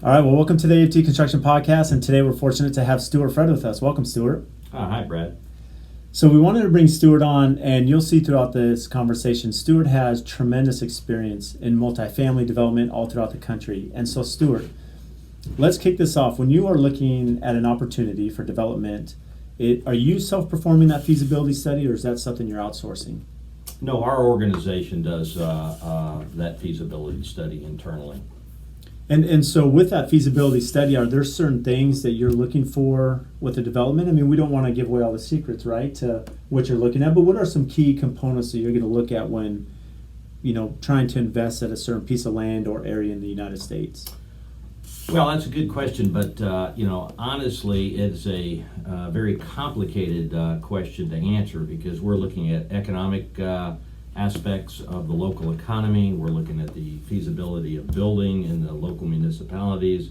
All right, well, welcome to the AFT Construction Podcast, and today we're fortunate to have Stuart Fred with us. Welcome, Stuart. Hi, Brad. So we wanted to bring Stuart on, and you'll see throughout this conversation, Stuart has tremendous experience in multifamily development all throughout the country. And so, Stuart, let's kick this off. When you are looking at an opportunity for development, are you self-performing that feasibility study, or is that something you're outsourcing? No, our organization does that feasibility study internally. And so with that feasibility study, are there certain things that you're looking for with the development? I mean, we don't want to give away all the secrets, right, to what you're looking at, but what are some key components that you're going to look at when, trying to invest at a certain piece of land or area in the United States? Well, that's a good question, but, honestly, it's a very complicated question to answer because we're looking at economic aspects of the local economy. We're looking at the feasibility of building in the local municipalities,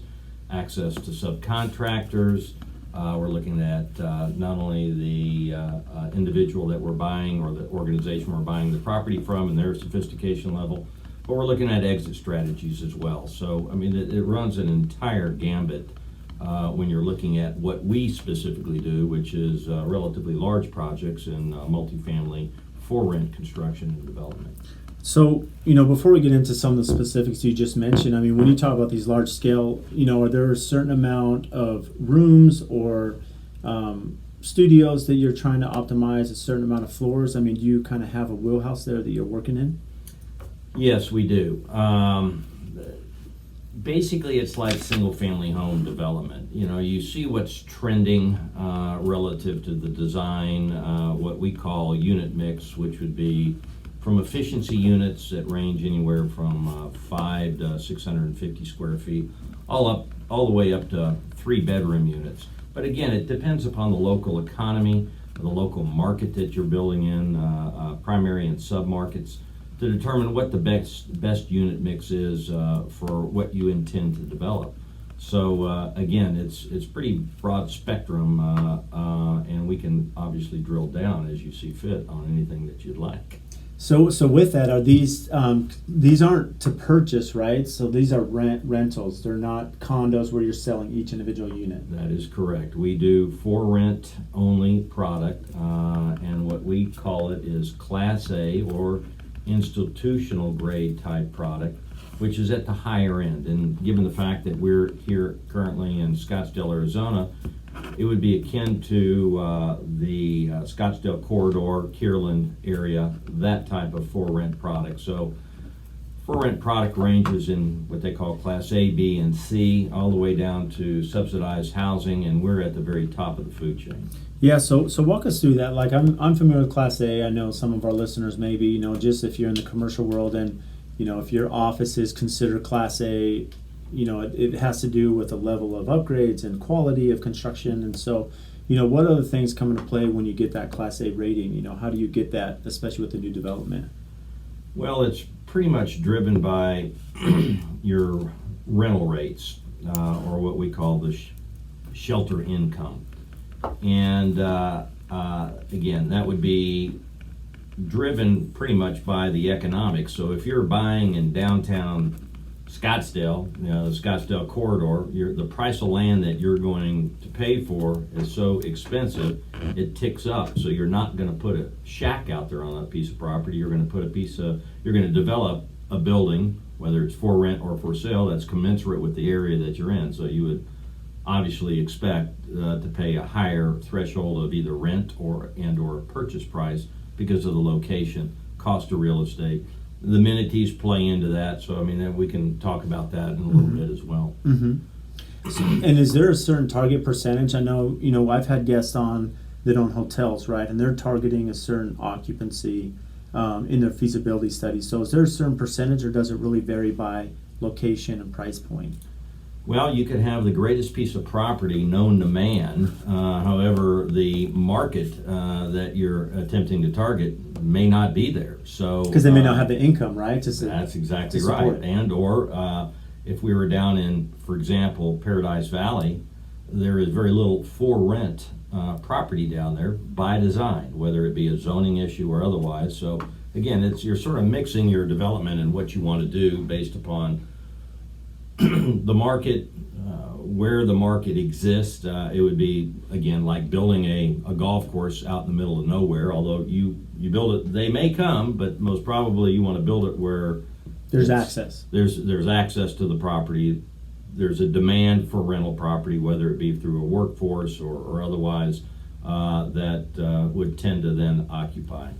access to subcontractors. We're looking at not only the individual that we're buying or the organization we're buying the property from and their sophistication level, but we're looking at exit strategies as well. So, I mean, it runs an entire gambit when you're looking at what we specifically do, which is relatively large projects in multifamily for rent construction and development. So, before we get into some of the specifics you just mentioned, I mean, when you talk about these large scale, are there a certain amount of rooms or studios that you're trying to optimize, a certain amount of floors? I mean, do you kind of have a wheelhouse there that you're working in? Yes, we do. Basically, it's like single-family home development. You see what's trending relative to the design, what we call unit mix, which would be from efficiency units that range anywhere from 5 to 650 square feet, all the way up to 3-bedroom units. But again, it depends upon the local economy, the local market that you're building in, primary and sub-markets, to determine what the best unit mix is for what you intend to develop. So again, it's pretty broad spectrum, and we can obviously drill down as you see fit on anything that you'd like. So with that, are these aren't to purchase, right? So these are rentals. They're not condos where you're selling each individual unit. That is correct. We do for rent only product, and what we call it is Class A or institutional grade type product, which is at the higher end. And given the fact that we're here currently in Scottsdale, Arizona, it would be akin to the Scottsdale corridor, Kierland area, that type of for rent product. So for rent product ranges in what they call Class A, B, and C, all the way down to subsidized housing, and we're at the very top of the food chain. Yeah, so walk us through that. Like I'm familiar with Class A. I know some of our listeners maybe, just if you're in the commercial world and, if your office is considered Class A, it has to do with the level of upgrades and quality of construction. And so, what other things come into play when you get that Class A rating? How do you get that, especially with the new development? Well, it's pretty much driven by your rental rates, or what we call the shelter income. And again, that would be driven pretty much by the economics. So if you're buying in downtown Scottsdale, the Scottsdale corridor, the price of land that you're going to pay for is so expensive, it ticks up. So you're not going to put a shack out there on that piece of property. You're going to you're going to develop a building, whether it's for rent or for sale, that's commensurate with the area that you're in. So you would obviously expect to pay a higher threshold of either rent or purchase price because of the location, cost of real estate. The amenities play into that, so I mean, then we can talk about that in a little bit as well. Mm-hmm. So, and is there a certain target percentage? I know, I've had guests on that own hotels, right, and they're targeting a certain occupancy in their feasibility study. So is there a certain percentage, or does it really vary by location and price point? Well, you could have the greatest piece of property known to man. However, the market that you're attempting to target may not be there. So because they may not have the income, right? That's exactly right. And or if we were down in, for example, Paradise Valley, there is very little for rent property down there by design, whether it be a zoning issue or otherwise. So again, you're sort of mixing your development and what you want to do based upon the market, where the market exists, it would be, again, like building a golf course out in the middle of nowhere. Although you build it, they may come, but most probably you want to build it where There's access. There's access to the property. There's a demand for rental property, whether it be through a workforce or otherwise, that would tend to then occupy.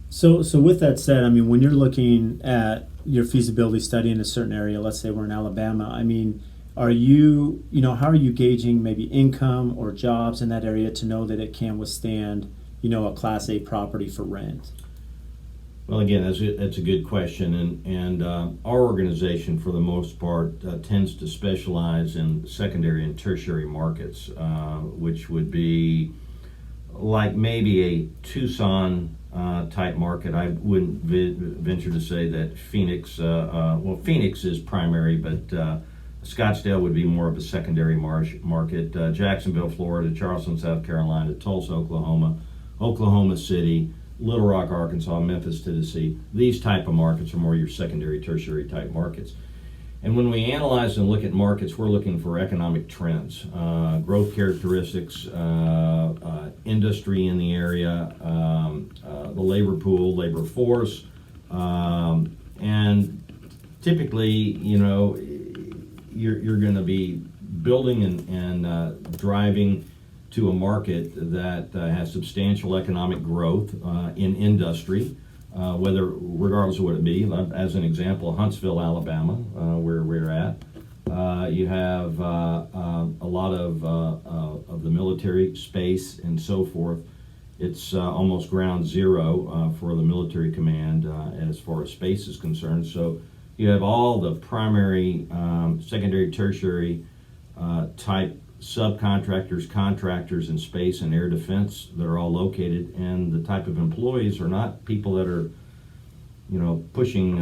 So with that said, I mean, when you're looking at your feasibility study in a certain area, let's say we're in Alabama, I mean, are you, how are you gauging maybe income or jobs in that area to know that it can withstand, a Class A property for rent? Well, again, that's a good question, and our organization, for the most part, tends to specialize in secondary and tertiary markets, which would be like maybe a Tucson type market. I wouldn't venture to say that Phoenix. Phoenix is primary, but Scottsdale would be more of a secondary market. Jacksonville, Florida, Charleston, South Carolina, Tulsa, Oklahoma, Oklahoma City, Little Rock, Arkansas, Memphis, Tennessee. These type of markets are more your secondary, tertiary type markets. And when we analyze and look at markets, we're looking for economic trends, growth characteristics, industry in the area, the labor pool, labor force, and typically, you're going to be building and driving to a market that has substantial economic growth in industry, regardless of what it be. As an example, Huntsville, Alabama, where we're at, you have a lot of the military space and so forth. It's almost ground zero for the military command as far as space is concerned. So you have all the primary, secondary, tertiary type subcontractors, contractors in space and air defense that are all located, and the type of employees are not people that are, pushing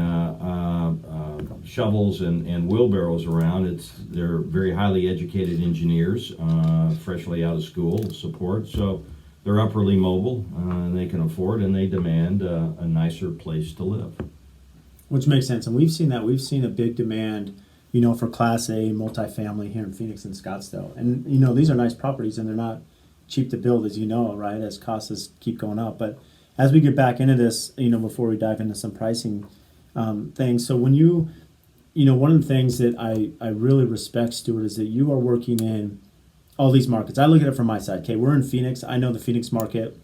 shovels and wheelbarrows around. They're very highly educated engineers, freshly out of school, support. So they're upperly mobile, and they can afford and they demand a nicer place to live. Which makes sense, and we've seen that. We've seen a big demand, for Class A multifamily here in Phoenix and Scottsdale. And, these are nice properties, and they're not cheap to build, as you know, right, as costs keep going up. But as we get back into this, before we dive into some pricing things, so when one of the things that I really respect, Stuart, is that you are working in all these markets. I look at it from my side. Okay, we're in Phoenix. I know the Phoenix market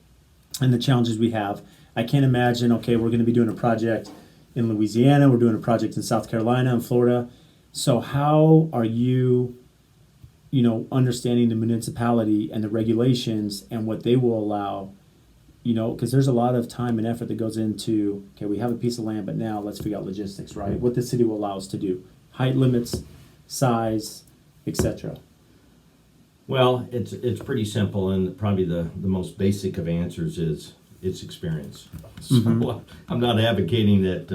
and the challenges we have. I can't imagine, okay, we're going to be doing a project in Louisiana. We're doing a project in South Carolina and Florida. So how are you, understanding the municipality and the regulations and what they will allow, because there's a lot of time and effort that goes into, okay, we have a piece of land, but now let's figure out logistics, right? What the city will allow us to do, height limits, size, etc. Well, it's pretty simple, and probably the most basic of answers is it's experience. So I'm not advocating that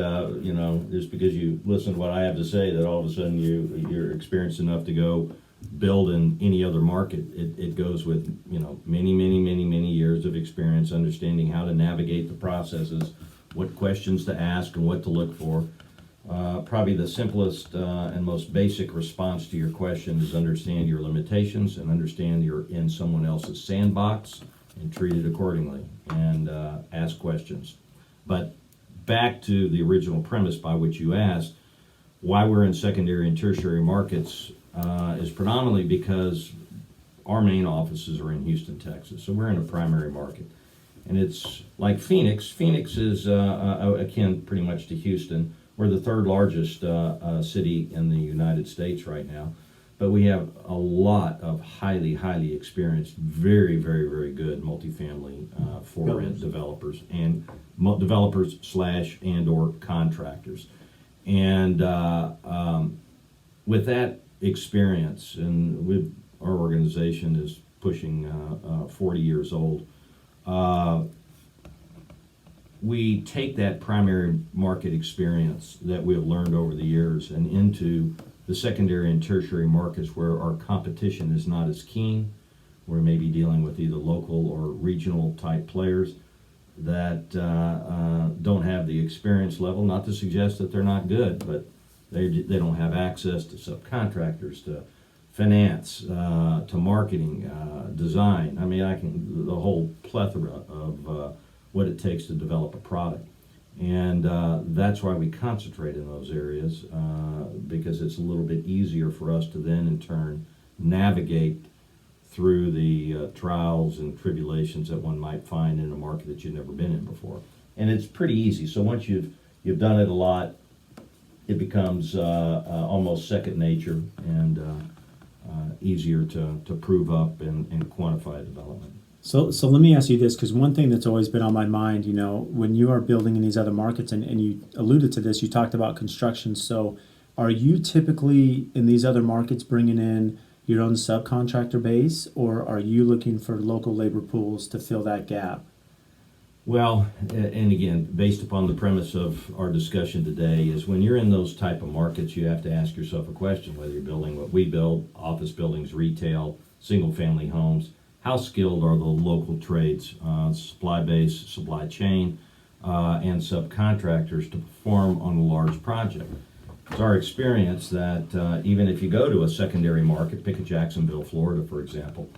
just because you listen to what I have to say that all of a sudden you're experienced enough to go build in any other market. It goes with many years of experience, understanding how to navigate the processes, what questions to ask, and what to look for. Probably the simplest and most basic response to your question is understand your limitations and understand you're in someone else's sandbox and treat it accordingly, and ask questions. But back to the original premise by which you asked, why we're in secondary and tertiary markets is predominantly because our main offices are in Houston, Texas. So we're in a primary market. And it's like Phoenix. Phoenix is akin pretty much to Houston. We're the third largest city in the United States right now. But we have a lot of highly experienced, very good multifamily for rent developers and developers / and or contractors. And with that experience, and our organization is pushing 40 years old, we take that primary market experience that we have learned over the years and into the secondary and tertiary markets where our competition is not as keen. We're maybe dealing with either local or regional type players that don't have the experience level. Not to suggest that they're not good, but They don't have access to subcontractors, to finance, to marketing, design. I mean, the whole plethora of what it takes to develop a product. And that's why we concentrate in those areas, because it's a little bit easier for us to then in turn navigate through the trials and tribulations that one might find in a market that you've never been in before. And it's pretty easy. So once you've done it a lot, it becomes almost second nature and easier to prove up and quantify development. So let me ask you this, because one thing that's always been on my mind, when you are building in these other markets, and you alluded to this, you talked about construction. So are you typically in these other markets bringing in your own subcontractor base, or are you looking for local labor pools to fill that gap? Well, and again, based upon the premise of our discussion today, is when you're in those type of markets, you have to ask yourself a question, whether you're building what we build, office buildings, retail, single-family homes, how skilled are the local trades, supply base, supply chain, and subcontractors to perform on a large project? It's our experience that even if you go to a secondary market, pick a Jacksonville, Florida, for example,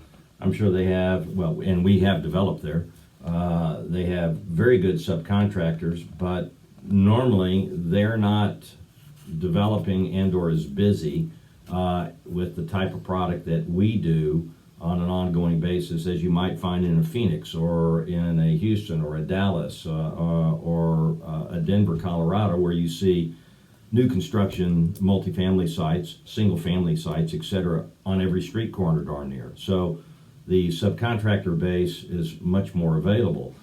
I'm sure they have, well, and we have developed there, they have very good subcontractors, but normally they're not developing and or as busy with the type of product that we do on an ongoing basis as you might find in a Phoenix or in a Houston or a Dallas or a Denver, Colorado, where you see new construction multifamily sites, single family sites, etc., on every street corner darn near. So the subcontractor base is much more available.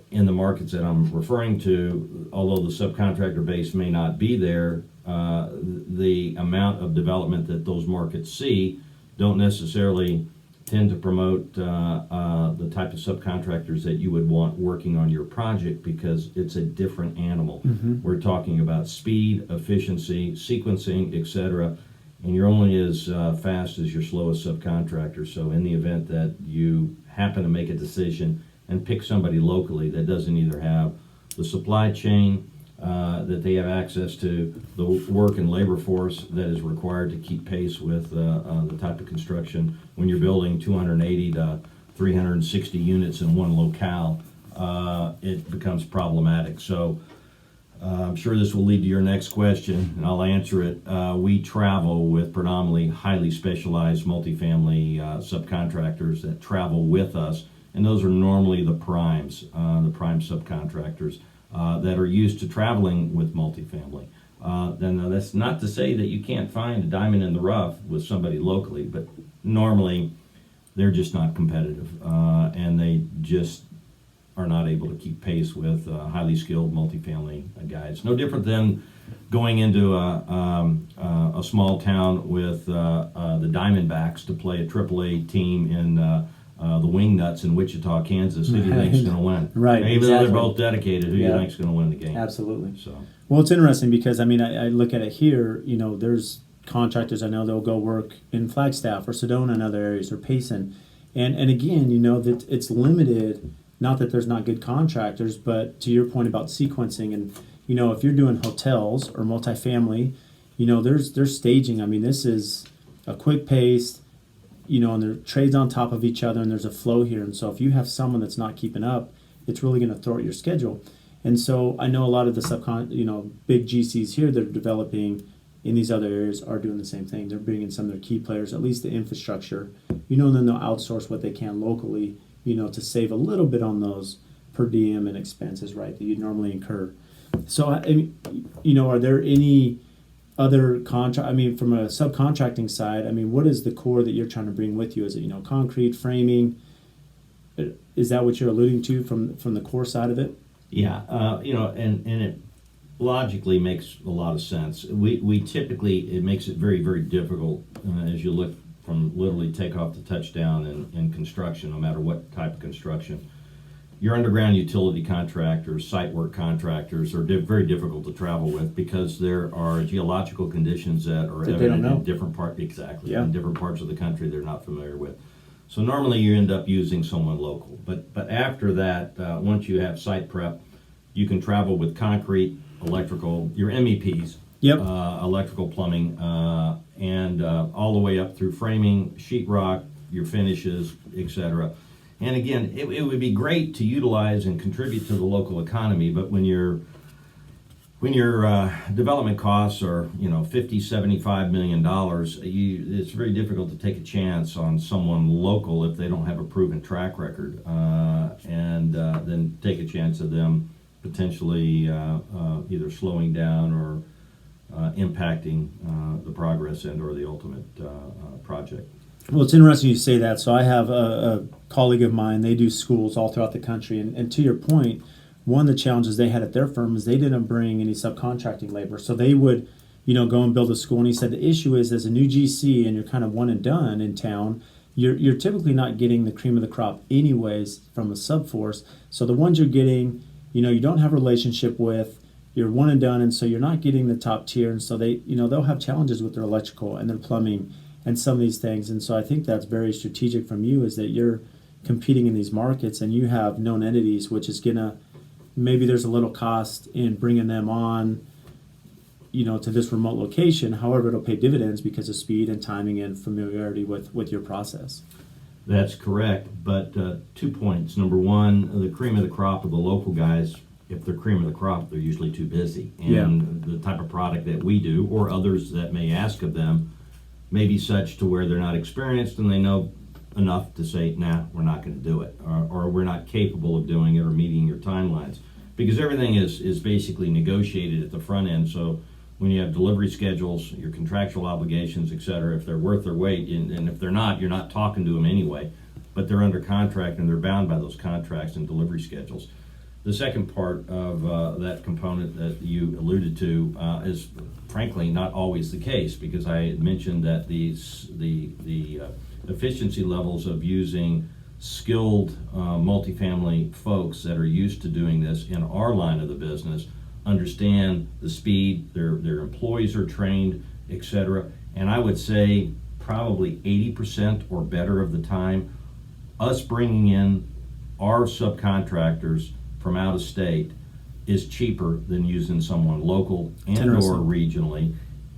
In the markets that I'm referring to, although the subcontractor base may not be there, the amount of development that those markets see don't necessarily tend to promote the type of subcontractors that you would want working on your project, because it's a different animal. Mm-hmm. We're talking about speed, efficiency, sequencing, etc., and you're only as fast as your slowest subcontractor. So in the event that you happen to make a decision and pick somebody locally that doesn't either have the supply chain that they have access to, the work and labor force that is required to keep pace with the type of construction, when you're building 280 to 360 units in one locale, it becomes problematic. So I'm sure this will lead to your next question, and I'll answer it. We travel with predominantly highly specialized multifamily subcontractors that travel with us, and those are normally the prime subcontractors that are used to traveling with multifamily. Then that's not to say that you can't find a diamond in the rough with somebody locally, but normally they're just not competitive, and they just are not able to keep pace with highly skilled multifamily guys. No different than going into a small town with the Diamondbacks to play a AAA team in the Wingnuts in Wichita, Kansas. Who do you think's going to win? Right. Even exactly. though they're both dedicated, who do you think's going to win the game? Absolutely. So. Well, it's interesting because I look at it here. There's contractors I know they'll go work in Flagstaff or Sedona and other areas, or Payson, and again, that it's limited. Not that there's not good contractors, but to your point about sequencing, and if you're doing hotels or multifamily, there's staging. This is a quick pace, and there are trades on top of each other, and there's a flow here. And so if you have someone that's not keeping up, it's really going to throw at your schedule. And so I know a lot of the big GCs here that are developing in these other areas are doing the same thing. They're bringing some of their key players, at least the infrastructure, and then they'll outsource what they can locally, to save a little bit on those per diem and expenses, right, that you'd normally incur. So, are there any other from a subcontracting side, what is the core that you're trying to bring with you? Is it, concrete, framing? Is that what you're alluding to from the core side of it? Yeah, and it logically makes a lot of sense. We typically, it makes it very, very difficult as you look from literally takeoff to touchdown in construction, no matter what type of construction. Your underground utility contractors, site work contractors are very difficult to travel with, because there are geological conditions that are evident in different parts. Exactly, in different parts of the country they're not familiar with. So normally you end up using someone local. But after that, once you have site prep, you can travel with concrete, electrical, your MEPs, Yep. electrical, plumbing, and all the way up through framing, sheetrock, your finishes, etc. And again, it would be great to utilize and contribute to the local economy, but when your development costs are, $50-75 million, it's very difficult to take a chance on someone local if they don't have a proven track record, and then take a chance of them potentially either slowing down or impacting the progress and or the ultimate project. Well, it's interesting you say that. So I have a colleague of mine, they do schools all throughout the country. And to your point, one of the challenges they had at their firm is they didn't bring any subcontracting labor. So they would, go and build a school. And he said the issue is as a new GC and you're kind of one and done in town, you're typically not getting the cream of the crop anyways from a subforce. So the ones you're getting, you don't have a relationship with, you're one and done, and so you're not getting the top tier. And so they, they'll have challenges with their electrical and their plumbing and some of these things. And so I think that's very strategic from you, is that you're competing in these markets and you have known entities, which is gonna, maybe there's a little cost in bringing them on, to this remote location. However, it'll pay dividends because of speed and timing and familiarity with your process. That's correct, but 2 points. Number one, the cream of the crop of the local guys, if they're cream of the crop, they're usually too busy. And the type of product that we do, or others that may ask of them, may be such to where they're not experienced and they know enough to say, nah, we're not going to do it, or we're not capable of doing it or meeting your timelines. Because everything is basically negotiated at the front end. So when you have delivery schedules, your contractual obligations, et cetera, if they're worth their weight, and if they're not, you're not talking to them anyway, but they're under contract and they're bound by those contracts and delivery schedules. The second part of that component that you alluded to is frankly not always the case, because I had mentioned that the efficiency levels of using skilled multifamily folks that are used to doing this in our line of the business understand the speed, their employees are trained, etc. And I would say probably 80% or better of the time, us bringing in our subcontractors from out of state is cheaper than using someone local and or regionally,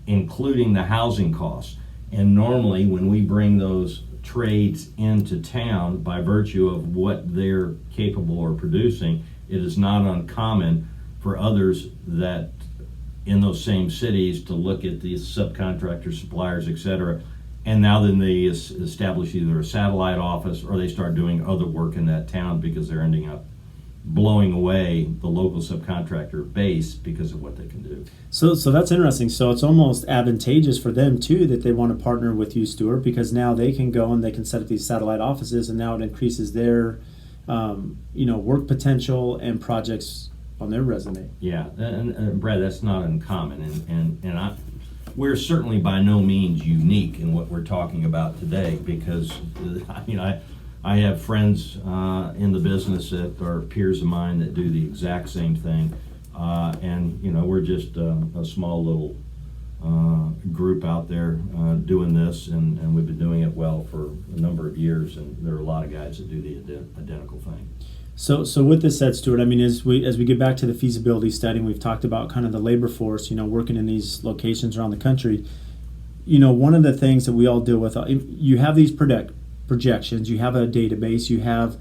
including the housing costs. And normally when we bring those trades into town, by virtue of what they're capable of producing, it is not uncommon for others that in those same cities to look at these subcontractor suppliers, etc. And now then they establish either a satellite office or they start doing other work in that town because they're ending up blowing away the local subcontractor base because of what they can do. So that's interesting. So it's almost advantageous for them too that they want to partner with you, Stuart, because now they can go and they can set up these satellite offices, and now it increases their work potential and projects on their resume. Yeah, and Brad, that's not uncommon, and we're certainly by no means unique in what we're talking about today, because I have friends in the business that are peers of mine that do the exact same thing, and we're just a small little group out there doing this, and we've been doing it well for a number of years, and there are a lot of guys that do the identical thing. So with this said, Stuart, as we get back to the feasibility study, and we've talked about kind of the labor force, working in these locations around the country, one of the things that we all deal with, you have these projections, you have a database, you have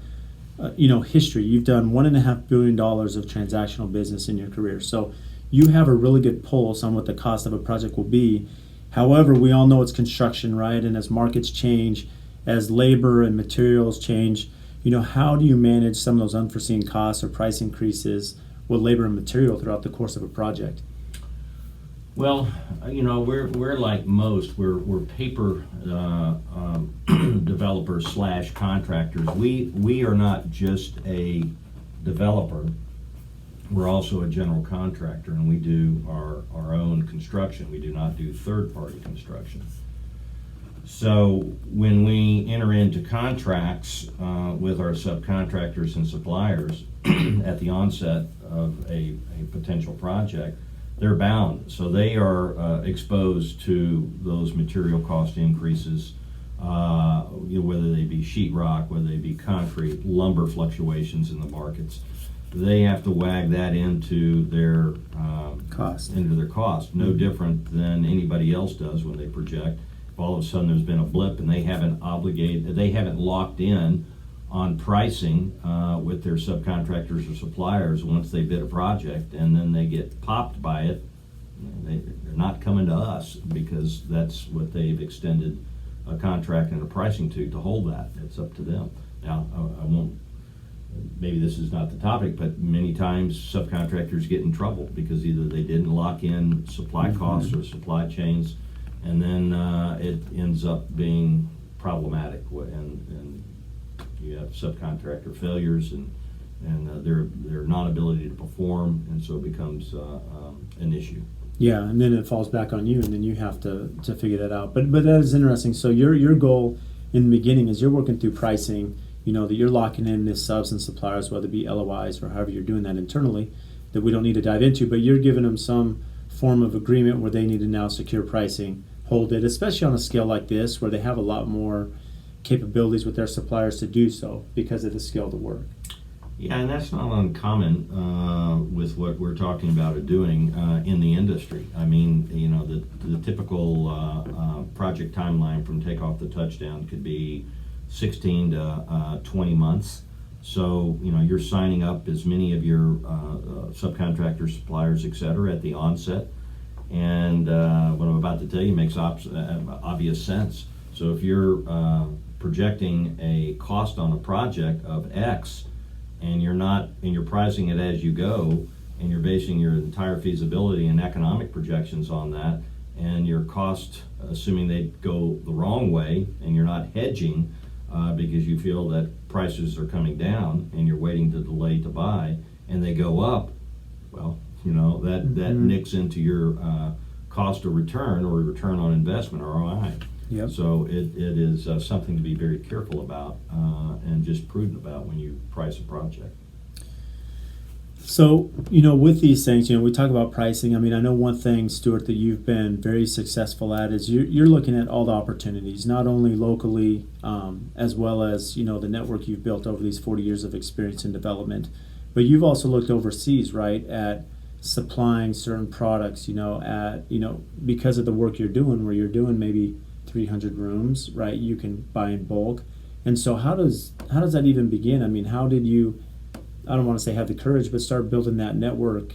history. You've done $1.5 billion of transactional business in your career, so you have a really good pulse on what the cost of a project will be. However, we all know it's construction, right? And as markets change, as labor and materials change, how do you manage some of those unforeseen costs or price increases with labor and material throughout the course of a project? Well, we're like most. We're paper developers / contractors. We are not just a developer. We're also a general contractor, and we do our own construction. We do not do third-party construction. So when we enter into contracts with our subcontractors and suppliers at the onset of a potential project, they're bound. So they are exposed to those material cost increases, whether they be sheetrock, whether they be concrete, lumber fluctuations in the markets. They have to wag that into their cost. No different than anybody else does when they project. If all of a sudden there's been a blip and they haven't locked in on pricing with their subcontractors or suppliers once they bid a project, and then they get popped by it, they're not coming to us, because that's what they've extended a contract and a pricing to hold that. It's up to them. Now, I won't, maybe this is not the topic, but many times subcontractors get in trouble because either they didn't lock in supply costs or supply chains, and then it ends up being problematic, and you have subcontractor failures and their non-ability to perform, and so it becomes an issue. Yeah, and then it falls back on you, and then you have to figure that out. But that is interesting. So your goal in the beginning is you're working through pricing, that you're locking in this subs and suppliers, whether it be LOIs or however you're doing that internally, that we don't need to dive into, but you're giving them some form of agreement where they need to now secure pricing, hold it, especially on a scale like this where they have a lot more capabilities with their suppliers to do so because of the scale of the work. Yeah, and that's not uncommon with what we're talking about doing in the industry. I mean, the typical project timeline from takeoff to touchdown could be 16 to 20 months. So, you're signing up as many of your subcontractors, suppliers, et cetera, at the onset. And what I'm about to tell you makes obvious sense. So if you're projecting a cost on a project of X, and you're pricing it as you go, and you're basing your entire feasibility and economic projections on that, and your cost, assuming they go the wrong way, and you're not hedging because you feel that prices are coming down and you're waiting to delay to buy, and they go up, well, that nicks into your cost of return or return on investment, ROI. Yep. So it is something to be very careful about and just prudent about when you price a project. So, with these things, we talk about pricing. I mean, I know one thing, Stuart, that you've been very successful at is you're looking at all the opportunities, not only locally, as well as, the network you've built over these 40 years of experience in development, but you've also looked overseas, right, at supplying certain products, because of the work you're doing, where you're doing maybe 300 rooms, right? You can buy in bulk. And so how does that even begin? I mean, how did you, I don't want to say have the courage, but start building that network,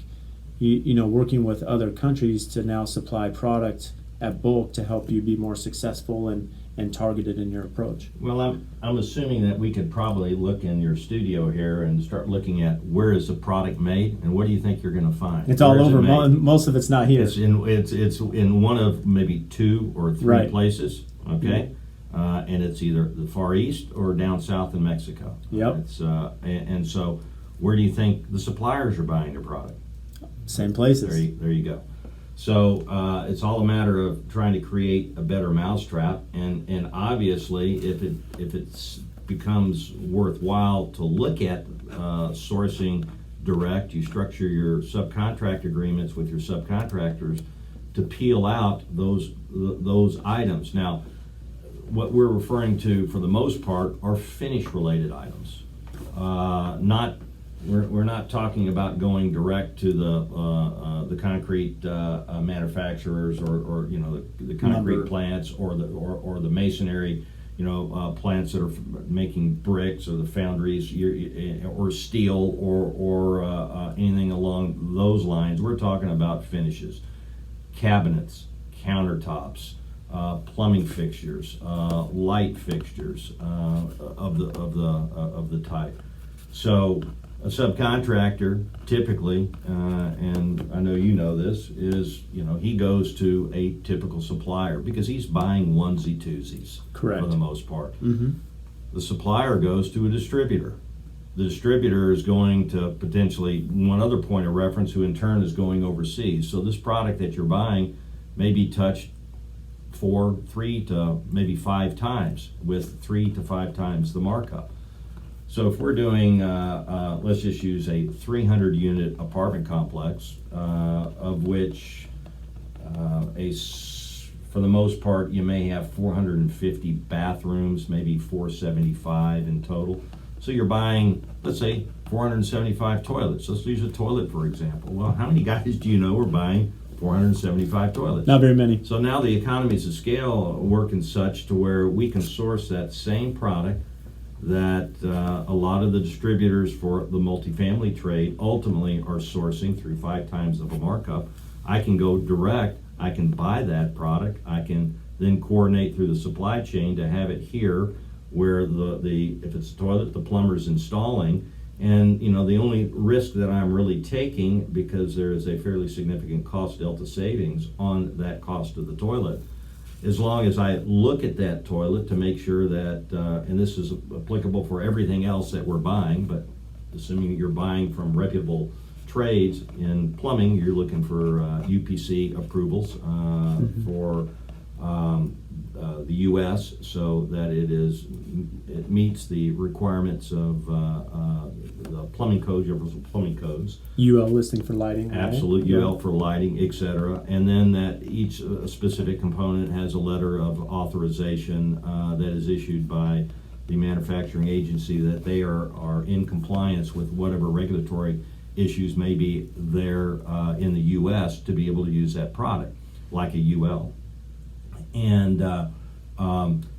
working with other countries to now supply product at bulk to help you be more successful and targeted in your approach? Well, I'm assuming that we could probably look in your studio here and start looking at where is the product made, and what do you think you're going to find? It's all over. Most of it's not here. It's in one of maybe 2 or 3 places. Okay, and it's either the Far East or down south in Mexico. Yep. It's and so where do you think the suppliers are buying their product? Same places. There you go. So it's all a matter of trying to create a better mousetrap, and obviously, if it becomes worthwhile to look at sourcing direct, you structure your subcontract agreements with your subcontractors to peel out those items. Now, what we're referring to, for the most part, are finish-related items. We're not talking about going direct to the concrete manufacturers or the concrete plants or the masonry plants that are making bricks, or the foundries or steel or anything along those lines. We're talking about finishes, cabinets, countertops, plumbing fixtures, light fixtures of the type. So a subcontractor typically, and I know you know this, is he goes to a typical supplier because he's buying onesie twosies. Correct. For the most part. Mm-hmm. The supplier goes to a distributor. The distributor is going to potentially one other point of reference, who in turn is going overseas. So this product that you're buying may be touched 3 to maybe 5 times, with 3 to 5 times the markup. So if we're doing, let's just use a 300 unit apartment complex, of which for the most part you may have 450 bathrooms, maybe 475 in total. So you're buying, let's say, 475 toilets. Let's use a toilet, for example. Well, how many guys do you know are buying 475 toilets? Not very many. So now the economies of scale work in such to where we can source that same product that a lot of the distributors for the multifamily trade ultimately are sourcing through 5 times of a markup. I can go direct, I can buy that product, I can then coordinate through the supply chain to have it here where if it's a toilet, the plumber's installing. And the only risk that I'm really taking, because there is a fairly significant cost delta savings on that cost of the toilet, as long as I look at that toilet to make sure that, and this is applicable for everything else that we're buying, but assuming you're buying from reputable trades in plumbing, you're looking for UPC approvals for the U.S. so that it meets the requirements of the plumbing codes, universal plumbing codes. UL listing for lighting. Absolute, right? UL for lighting, etc. And then that each specific component has a letter of authorization that is issued by the manufacturing agency that they are in compliance with whatever regulatory issues may be there in the U.S. to be able to use that product, like a UL. And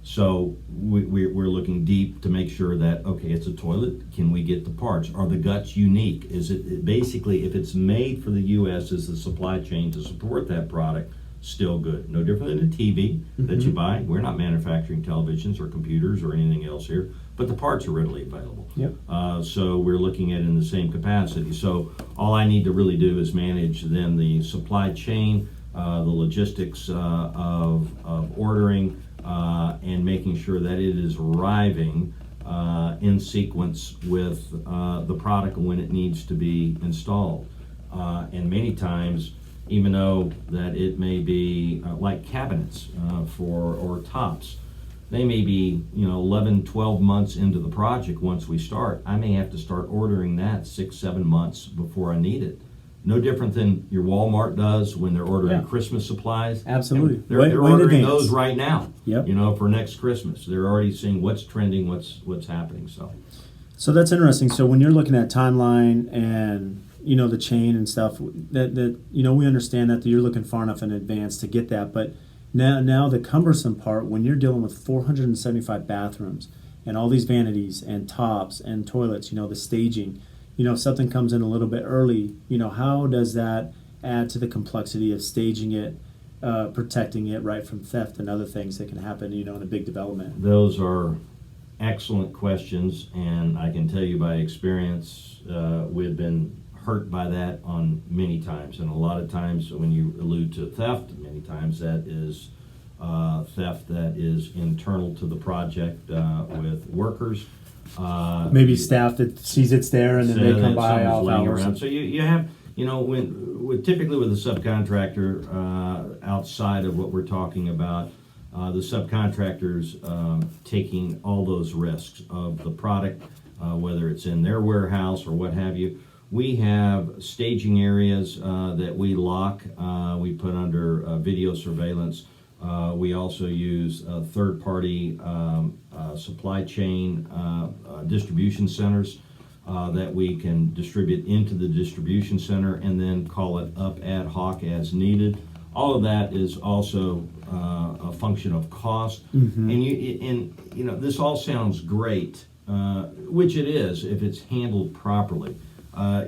so we're looking deep to make sure that, okay, it's a toilet, can we get the parts? Are the guts unique? Is it basically, if it's made for the U.S., is the supply chain to support that product still good? No different than a TV that you buy. We're not manufacturing televisions or computers or anything else here, but the parts are readily available. Yep. So we're looking at it in the same capacity. So all I need to really do is manage then the supply chain, the logistics of ordering, and making sure that it is arriving in sequence with the product when it needs to be installed. And many times, even though that it may be like cabinets or tops, they may be 11, 12 months into the project once we start. I may have to start ordering that 6, 7 months before I need it. No different than your Walmart does when they're ordering Christmas supplies. Absolutely. They're ordering those right now. Yep. For next Christmas. They're already seeing what's trending, what's happening. So that's interesting. So when you're looking at timeline and the chain and stuff, that we understand that you're looking far enough in advance to get that. But now the cumbersome part, when you're dealing with 475 bathrooms and all these vanities and tops and toilets, the staging. If something comes in a little bit early, how does that add to the complexity of staging it, protecting it right from theft and other things that can happen, in a big development? Those are excellent questions, and I can tell you by experience, we've been hurt by that on many times. And a lot of times when you allude to theft, many times that is theft that is internal to the project with workers. Maybe staff that sees it's there and then they come by off hours. So you have, typically with a subcontractor, outside of what we're talking about, the subcontractors taking all those risks of the product, whether it's in their warehouse or what have you. We have staging areas that we lock, we put under video surveillance. We also use third-party supply chain distribution centers that we can distribute into the distribution center and then call it up ad hoc as needed. All of that is also a function of cost. And this all sounds great, which it is if it's handled properly.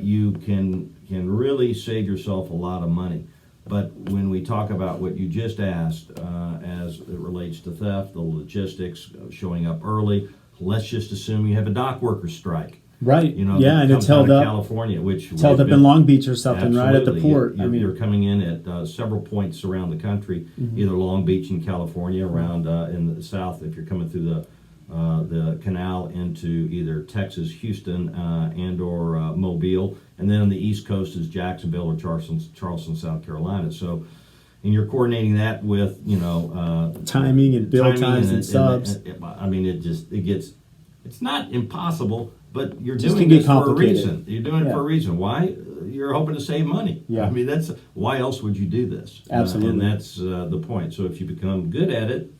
You can really save yourself a lot of money. But when we talk about what you just asked, as it relates to theft, the logistics, showing up early, let's just assume you have a dock worker strike. Right. And it's held held up. California, which it's held up in Long Beach or something, right at the port. You're coming in at several points around the country, either Long Beach in California, around in the south, if you're coming through the canal into either Texas, Houston, and or Mobile, and then on the East Coast is Jacksonville or Charleston, South Carolina. So, and you're coordinating that with timing and build times and subs. It's not impossible, but you're Just doing can get this for a complicated. reason. You're doing it for a reason. Why? You're hoping to save money. Yeah. That's why else would you do this? Absolutely. And that's the point. So if you become good at it,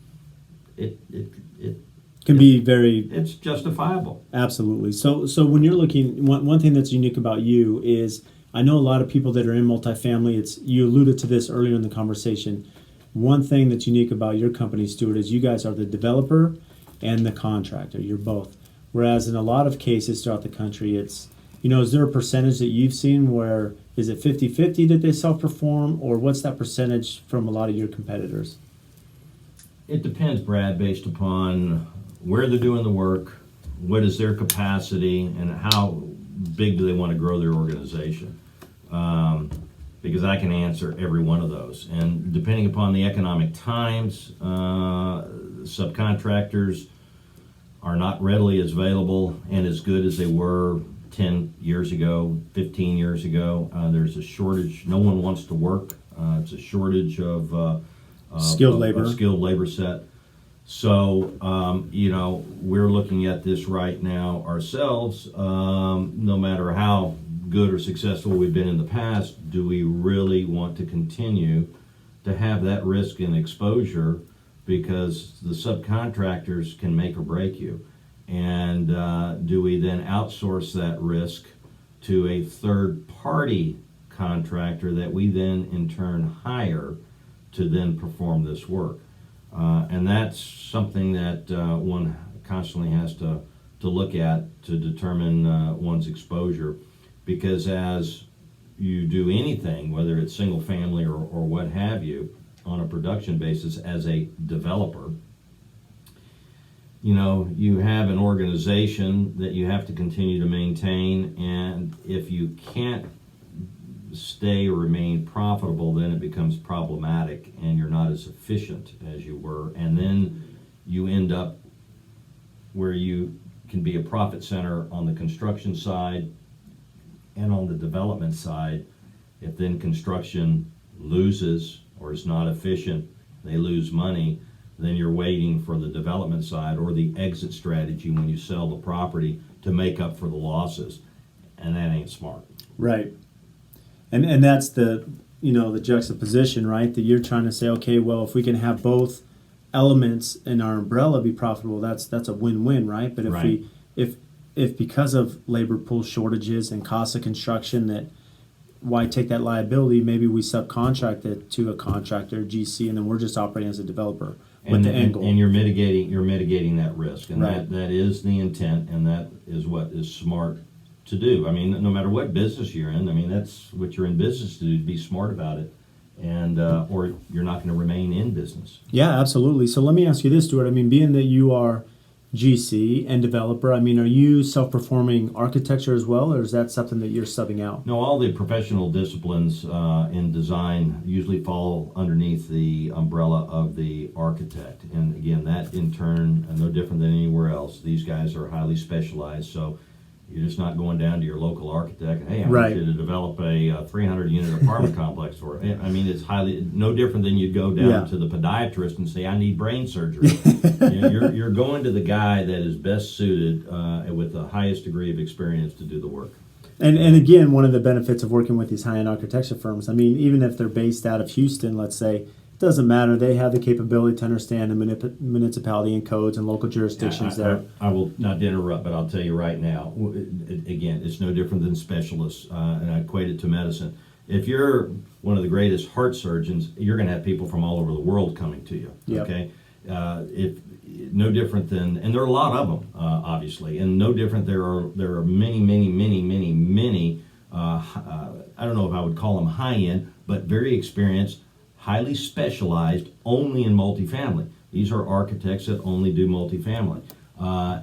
it can be very It's justifiable. absolutely. So when you're looking, one thing that's unique about you is I know a lot of people that are in multifamily. It's you alluded to this earlier in the conversation. One thing that's unique about your company, Stuart, is you guys are the developer and the contractor. You're both. Whereas in a lot of cases throughout the country, it's, is there a percentage that you've seen where is it 50-50 that they self-perform, or what's that percentage from a lot of your competitors? It depends, Brad, based upon where they're doing the work, what is their capacity, and how big do they want to grow their organization. Because I can answer every one of those. And depending upon the economic times, subcontractors are not readily as available and as good as they were 10 years ago, 15 years ago. There's a shortage. No one wants to work. It's a shortage of Skilled labor. Skilled labor set. So, we're looking at this right now ourselves. No matter how good or successful we've been in the past, do we really want to continue to have that risk and exposure, because the subcontractors can make or break you? And do we then outsource that risk to a third party contractor that we then in turn hire to then perform this work? And that's something that one constantly has to look at to determine one's exposure, because as you do anything, whether it's single family or what have you, on a production basis as a developer, you have an organization that you have to continue to maintain, and if you can't stay or remain profitable, then it becomes problematic and you're not as efficient as you were, and then you end up where you can be a profit center on the construction side and on the development side. If then construction loses or is not efficient, they lose money, then you're waiting for the development side or the exit strategy when you sell the property to make up for the losses, and that ain't smart. Right. And that's the the juxtaposition, right? That you're trying to say, okay, well, if we can have both elements in our umbrella be profitable, that's a win-win, right? But if Right. if because of labor pool shortages and cost of construction, that why take that liability? Maybe we subcontract it to a contractor, GC, and then we're just operating as a developer with the end goal. And you're mitigating that risk, and Right. that is the intent, and that is what is smart to do. I mean, no matter what business you're in, I mean, that's what you're in business to do, to be smart about it, and or you're not going to remain in business. Yeah, absolutely. So let me ask you this, Stuart. I mean, being that you are GC and developer, I mean, are you self-performing architecture as well, or is that something that you're subbing out? No, all the professional disciplines in design usually fall underneath the umbrella of the architect, and again, that in turn, no different than anywhere else. These guys are highly specialized, so you're just not going down to your local architect and, hey, I Right. want you to develop a 300-unit apartment complex for it. I mean, it's no different than you'd go down Yeah. to the podiatrist and say, I need brain surgery. You're going to the guy that is best suited with the highest degree of experience to do the work. And again, one of the benefits of working with these high-end architecture firms, I mean, even if they're based out of Houston, let's say, it doesn't matter. They have the capability to understand the municipality and codes and local jurisdictions there. I will not interrupt, but I'll tell you right now, again, it's no different than specialists, and I equate it to medicine. If you're one of the greatest heart surgeons, you're going to have people from all over the world coming to you, Yep. okay? If no different than, and there are a lot of them, obviously, and no different, there are many, I don't know if I would call them high-end, but very experienced, highly specialized, only in multifamily. These are architects that only do multifamily.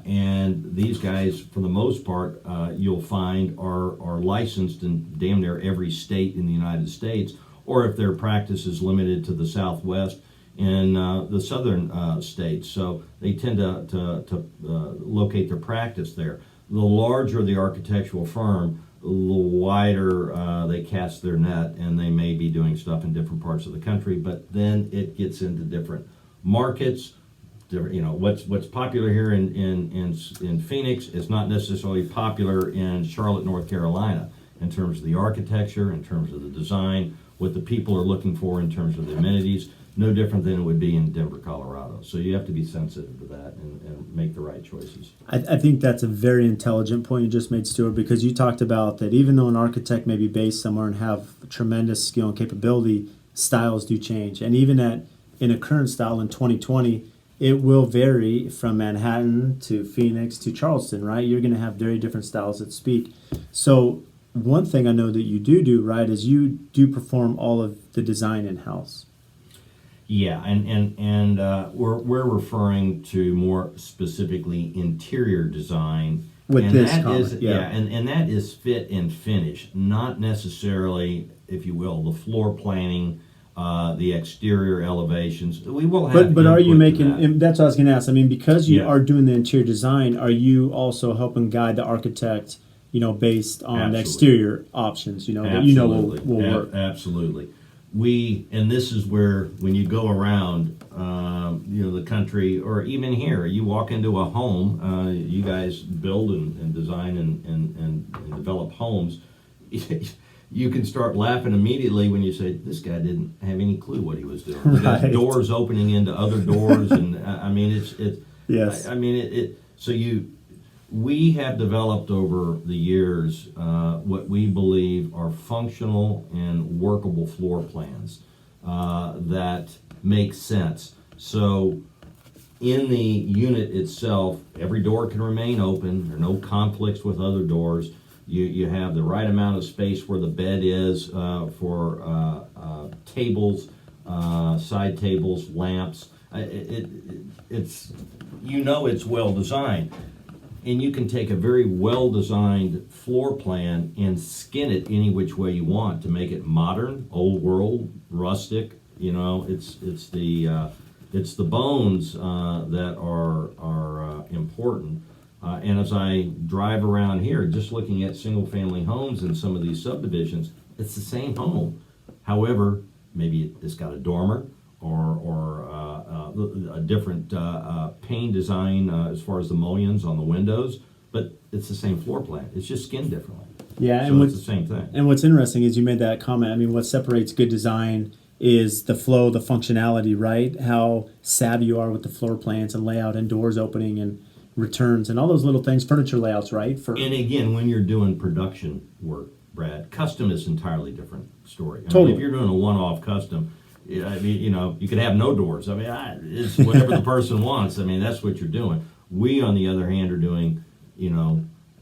And these guys, for the most part, you'll find are licensed in damn near every state in the United States, or if their practice is limited to the Southwest, in the southern states. So they tend to locate their practice there. The larger the architectural firm, the wider they cast their net, and they may be doing stuff in different parts of the country, but then it gets into different markets. What's popular here in Phoenix is not necessarily popular in Charlotte, North Carolina. in terms of the architecture, in terms of the design, what the people are looking for in terms of the amenities, no different than it would be in Denver, Colorado. So you have to be sensitive to that and make the right choices. I think that's a very intelligent point you just made, Stuart, because you talked about that even though an architect may be based somewhere and have tremendous skill and capability, styles do change. And even in a current style in 2020, it will vary from Manhattan to Phoenix to Charleston, right? You're going to have very different styles that speak. So one thing I know that you do, right, is you do perform all of the design in-house. Yeah, and we're referring to more specifically interior design. With and this that comment, is, yeah. and that is fit and finish, not necessarily, if you will, the floor planning, the exterior elevations. We will have. But are you input to making? that. And that's what I was going to ask. I mean, because you Yeah. are doing the interior design, are you also helping guide the architect? Based on the Absolutely. exterior options, that Absolutely. will work. Absolutely. And this is where when you go around, the country, or even here, you walk into a home. You guys build and design and develop homes. You can start laughing immediately when you say, "This guy didn't have any clue what he was doing." He got Right. doors opening into other doors, and Yes. We have developed over the years what we believe are functional and workable floor plans that make sense. So in the unit itself, every door can remain open. There are no conflicts with other doors. You have the right amount of space where the bed is for tables, side tables, lamps. It's well designed. And you can take a very well-designed floor plan and skin it any which way you want to make it modern, old world, rustic. It's the bones that are important. And as I drive around here, just looking at single-family homes in some of these subdivisions, it's the same home. However, maybe it's got a dormer or a different pane design as far as the mullions on the windows, but it's the same floor plan. It's just skinned differently. Yeah, so it's the same thing. And what's interesting is you made that comment. I mean, what separates good design is the flow, the functionality, right? How savvy you are with the floor plans and layout and doors opening and returns and all those little things, furniture layouts, right? And again, when you're doing production work, Brad, custom is entirely different story. Totally. If you're doing a one-off custom, you could have no doors. It's whatever the person wants. That's what you're doing. We, on the other hand, are doing,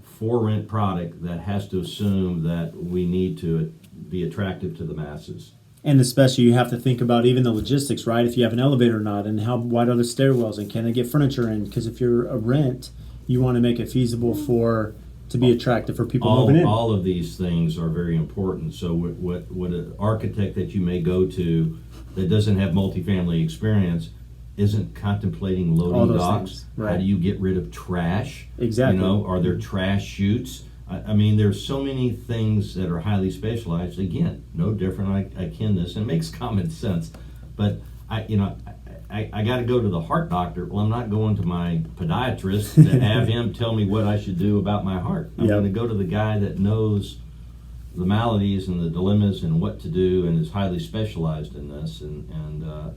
for rent product that has to assume that we need to be attractive to the masses. And especially you have to think about even the logistics, right? If you have an elevator or not, and how wide are the stairwells, and can they get furniture in? Because if you're a rent, you want to make it feasible to be attractive for people moving in. All of these things are very important. So what an architect that you may go to that doesn't have multifamily experience isn't contemplating All loading those docks. things, right. How do you get rid of trash? Exactly. Are there trash chutes? There's so many things that are highly specialized. Again, no different. I kin this, and it makes common sense. But I got to go to the heart doctor. Well, I'm not going to my podiatrist to have him tell me what I should do about my heart. I'm going to go to the guy that knows the maladies and the dilemmas and what to do and is highly specialized in this.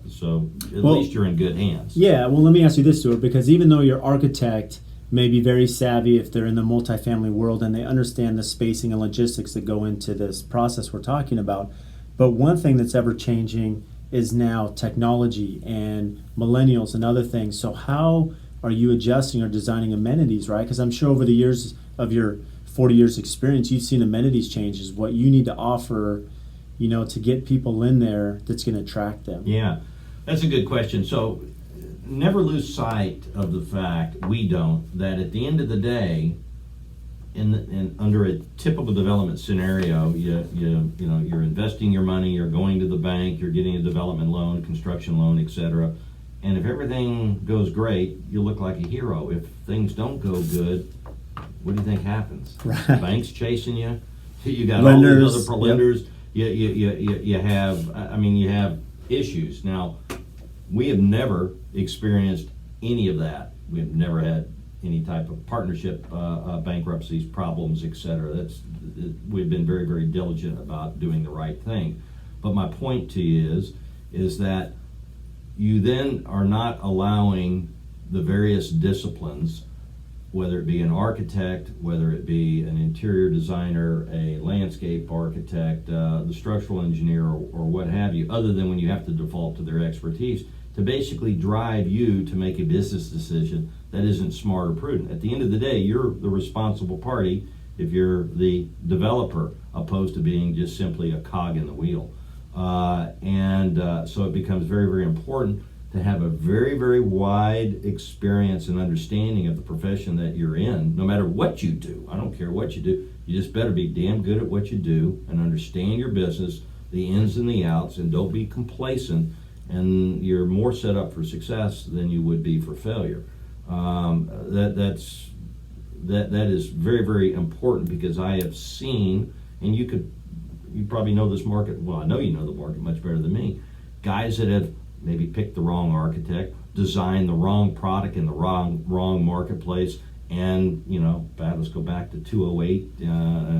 So at least you're in good hands. Yeah, well, let me ask you this, Stuart, because even though your architect may be very savvy if they're in the multifamily world and they understand the spacing and logistics that go into this process we're talking about, but one thing that's ever changing is now technology and millennials and other things. So how are you adjusting or designing amenities, right? Because I'm sure over the years of your 40 years experience, you've seen amenities changes, what you need to offer, to get people in there that's going to attract them. Yeah, that's a good question. So never lose sight of the fact, that at the end of the day, under a typical development scenario, you're investing your money, you're going to the bank, you're getting a development loan, construction loan, etc. And if everything goes great, you look like a hero. If things don't go good, what do you think happens? Right. The bank's chasing you. You got Lenders, all these other lenders. You have issues. Now, we have never experienced any of that. We have never had any type of partnership bankruptcies, problems, etc. We've been very, very diligent about doing the right thing. But my point to you is that you then are not allowing the various disciplines, whether it be an architect, whether it be an interior designer, a landscape architect, the structural engineer, or what have you, other than when you have to default to their expertise, to basically drive you to make a business decision that isn't smart or prudent. At the end of the day, you're the responsible party if you're the developer, opposed to being just simply a cog in the wheel. So it becomes very, very important to have a very, very wide experience and understanding of the profession that you're in, no matter what you do. I don't care what you do. You just better be damn good at what you do and understand your business, the ins and the outs, and don't be complacent, and you're more set up for success than you would be for failure. That is very, very important, because I have seen, and you probably know this market, well, I know you know the market much better than me, guys that have maybe picked the wrong architect, designed the wrong product in the wrong marketplace, and let's go back to 2008,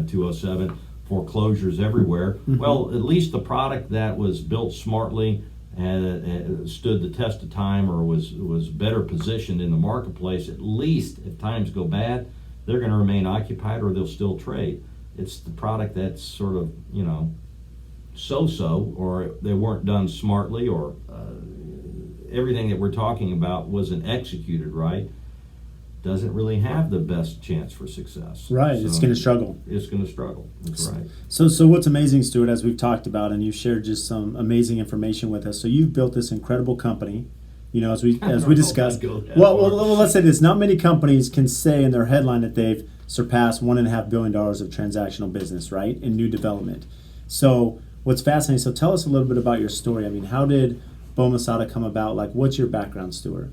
2007, foreclosures everywhere. Mm-hmm. Well, at least the product that was built smartly and stood the test of time, or was better positioned in the marketplace, at least if times go bad, they're going to remain occupied, or they'll still trade. It's the product that's sort of, so-so, or they weren't done smartly, or everything that we're talking about wasn't executed right, doesn't really have the best chance for success. Right, So it's going to struggle. It's going to struggle. That's right. So what's amazing, Stuart, as we've talked about, and you've shared just some amazing information with us. So you've built this incredible company, as we discussed. Well, let's say this: not many companies can say in their headline that they've surpassed $1.5 billion of transactional business, right, in new development. So what's fascinating? So tell us a little bit about your story. I mean, how did Bomasada come about? Like, what's your background, Stuart?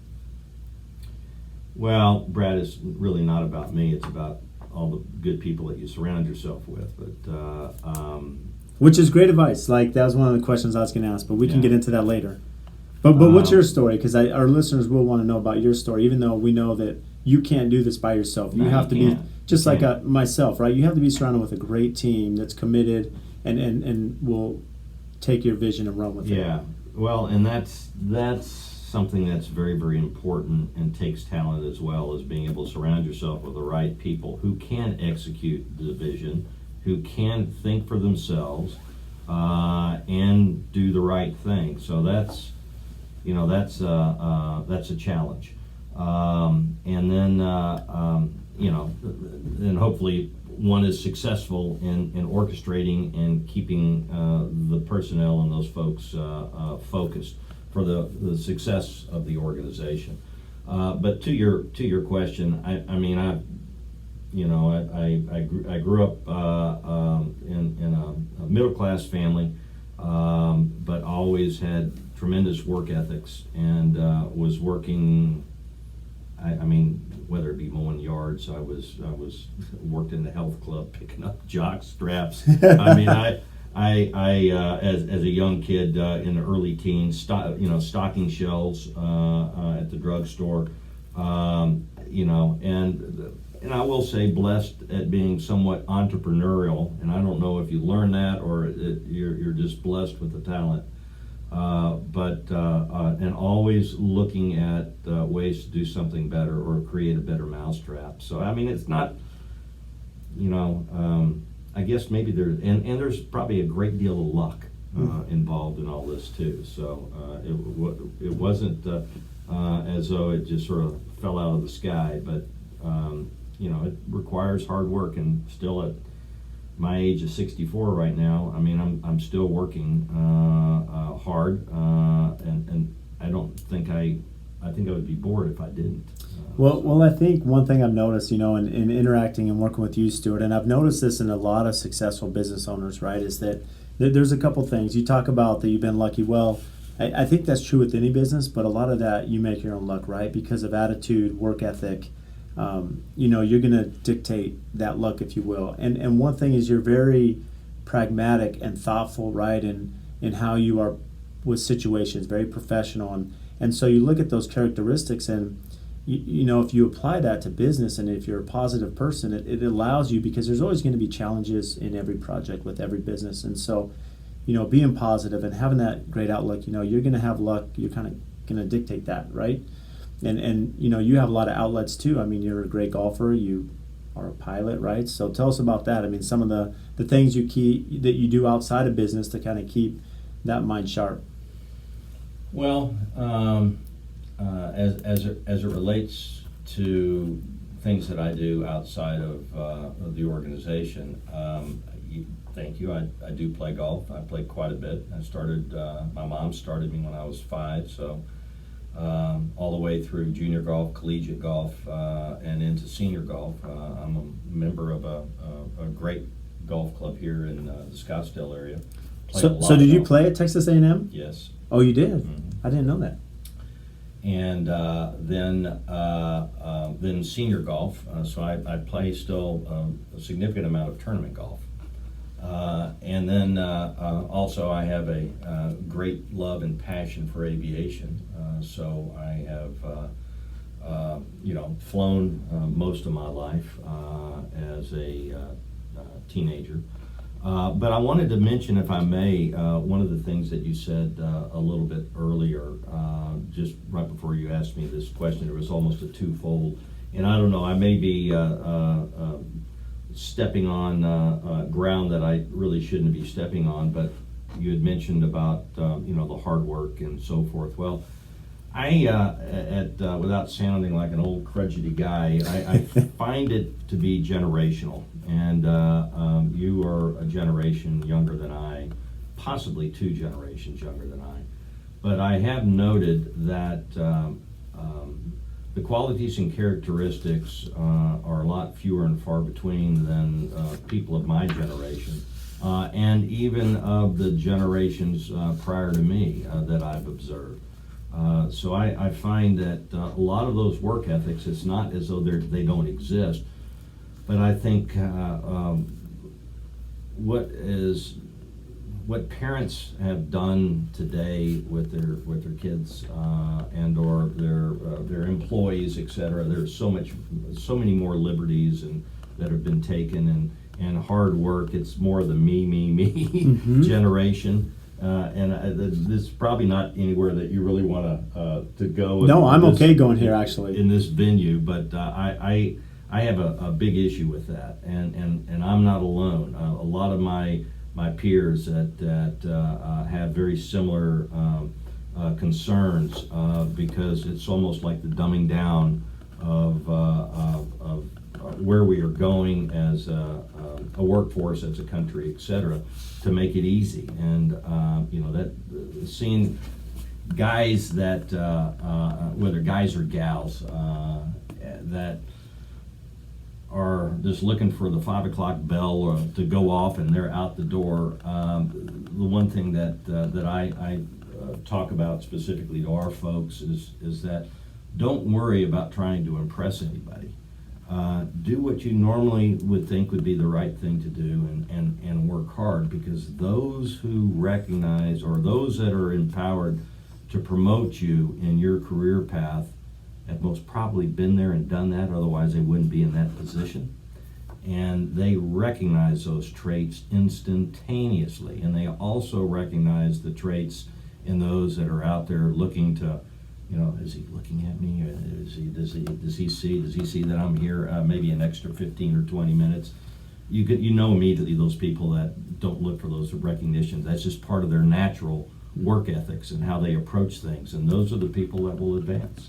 Well, Brad, it's really not about me. It's about all the good people that you surround yourself with. But which is great advice. Like, that was one of the questions I was going to ask, but we can get into that later. But what's your story? Because our listeners will want to know about your story, even though we know that you can't do this by yourself. You have to be just like myself, right? You have to be surrounded with a great team that's committed and will take your vision and run with it. Yeah. Well, and that's something that's very, very important, and takes talent as well, as being able to surround yourself with the right people who can execute the vision, who can think for themselves, and do the right thing. So that's a challenge. And then then hopefully one is successful in orchestrating and keeping the personnel and those folks focused for the success of the organization. But to your question, I grew up in a middle class family, but always had tremendous work ethics, and was working. Whether it be mowing yards, I was worked in the health club picking up jock straps. I as a young kid in the early teens, stocking shelves at the drugstore, and I will say blessed at being somewhat entrepreneurial. And I don't know if you learn that, or you're just blessed with the talent. And always looking at ways to do something better or create a better mousetrap. So it's not, I guess maybe there's probably a great deal of luck involved in all this too. So it wasn't as though it just sort of fell out of the sky, but it requires hard work, and still at my age of 64 right now, I'm still working hard, and I don't think I think I would be bored if I didn't. Well, I think one thing I've noticed, in interacting and working with you, Stuart, and I've noticed this in a lot of successful business owners, right, is that there's a couple things. You talk about that you've been lucky. Well, I think that's true with any business, but a lot of that you make your own luck, right, because of attitude, work ethic. You're going to dictate that luck, if you will. And one thing is you're very pragmatic and thoughtful, right, in how you are with situations, very professional. And so you look at those characteristics, and, you know, if you apply that to business, and if you're a positive person, it allows you, because there's always going to be challenges in every project with every business. And so, you know, being positive and having that great outlook, you know, you're going to have luck. You're kind of going to dictate that, right? And you know, you have a lot of outlets too. I mean, you're a great golfer. You are a pilot, right? So tell us about that. I mean, some of the things that you do outside of business to kind of keep that mind sharp. Well, as it relates to things that I do outside of the organization, thank you. I do play golf. I play quite a bit. My mom started me when I was 5, so all the way through junior golf, collegiate golf, and into senior golf. I'm a member of a great golf club here in the Scottsdale area. So did you play at Texas A&M? Yes. Oh, you did? Mm-hmm. I didn't know that. And then senior golf. So I play still a significant amount of tournament golf. And then also I have a great love and passion for aviation. So I have flown most of my life as a teenager. But I wanted to mention, if I may, one of the things that you said a little bit earlier, just right before you asked me this question. It was almost a twofold, and I don't know, I may be stepping on ground that I really shouldn't be stepping on, but you had mentioned about the hard work and so forth. Well, I without sounding like an old crudgety guy, I find it to be generational, and you are a generation younger than I, possibly 2 generations younger than I, but I have noted that the qualities and characteristics are a lot fewer and far between than people of my generation, and even of the generations prior to me that I've observed. So I find that a lot of those work ethics, it's not as though they don't exist, but I think what parents have done today with their kids and or their employees, etc. There's so many more liberties that have been taken, and hard work. It's more the me Mm-hmm. generation. This is probably not anywhere that you really want to go. No, I'm okay going here, actually. In this venue, but I have a big issue with that, and I'm not alone. A lot of my peers that have very similar concerns, because it's almost like the dumbing down of where we are going as a workforce, as a country, etc., to make it easy. And that seeing guys that whether guys or gals that are just looking for the 5 o'clock bell to go off and they're out the door. The one thing that I talk about specifically to our folks is that don't worry about trying to impress anybody. Do what you normally would think would be the right thing to do, and work hard, because those who recognize, or those that are empowered to promote you in your career path, have most probably been there and done that, otherwise they wouldn't be in that position. And they recognize those traits instantaneously, and they also recognize the traits in those that are out there looking to, is he looking at me? Does he see that I'm here maybe an extra 15 or 20 minutes? You know immediately those people that don't look for those recognitions. That's just part of their natural work ethics and how they approach things, and those are the people that will advance.